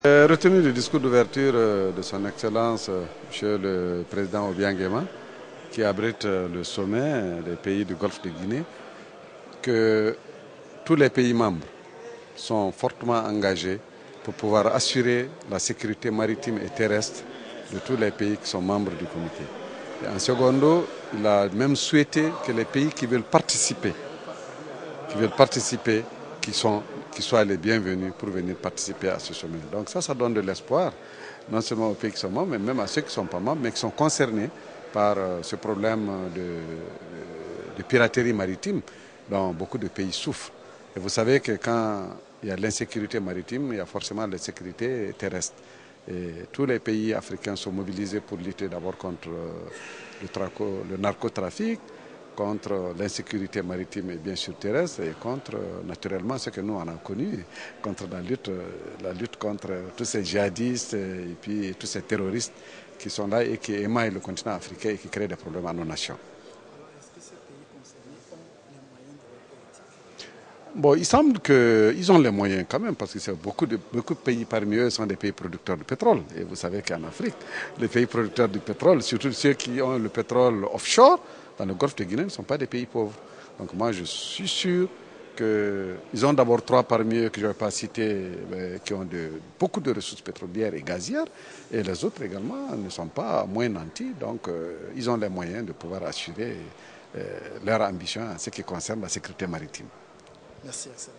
Retenu le discours d'ouverture de son Excellence, Monsieur le Président Obiang-Nguema, qui abrite le sommet des pays du Golfe de Guinée, que tous les pays membres sont fortement engagés pour pouvoir assurer la sécurité maritime et terrestre de tous les pays qui sont membres du comité. Et en secondo, il a même souhaité que les pays qui veulent participer, qui soient les bienvenus pour venir participer à ce sommet. Donc ça donne de l'espoir, non seulement aux pays qui sont membres, mais même à ceux qui ne sont pas membres, mais qui sont concernés par ce problème de piraterie maritime dont beaucoup de pays souffrent. Et vous savez que quand il y a l'insécurité maritime, il y a forcément l'insécurité terrestre. Et tous les pays africains sont mobilisés pour lutter d'abord contre le narcotrafic, contre l'insécurité maritime et bien sûr terrestre, et contre naturellement ce que nous on a connu, contre la lutte contre tous ces djihadistes et puis tous ces terroristes qui sont là et qui émaillent le continent africain et qui créent des problèmes à nos nations. Alors, est-ce que ces pays concernés ont les moyens de leur politique? Bon, il semble qu'ils ont les moyens quand même, parce que beaucoup de pays parmi eux sont des pays producteurs de pétrole. Et vous savez qu'en Afrique, les pays producteurs de pétrole, surtout ceux qui ont le pétrole offshore, dans le golfe de Guinée, ne sont pas des pays pauvres. Donc moi, je suis sûr qu'ils ont d'abord trois parmi eux que je ne vais pas citer, qui ont beaucoup de ressources pétrolières et gazières. Et les autres également ne sont pas moins nantis. Donc ils ont les moyens de pouvoir assurer leur ambition en ce qui concerne la sécurité maritime. Merci, excellent.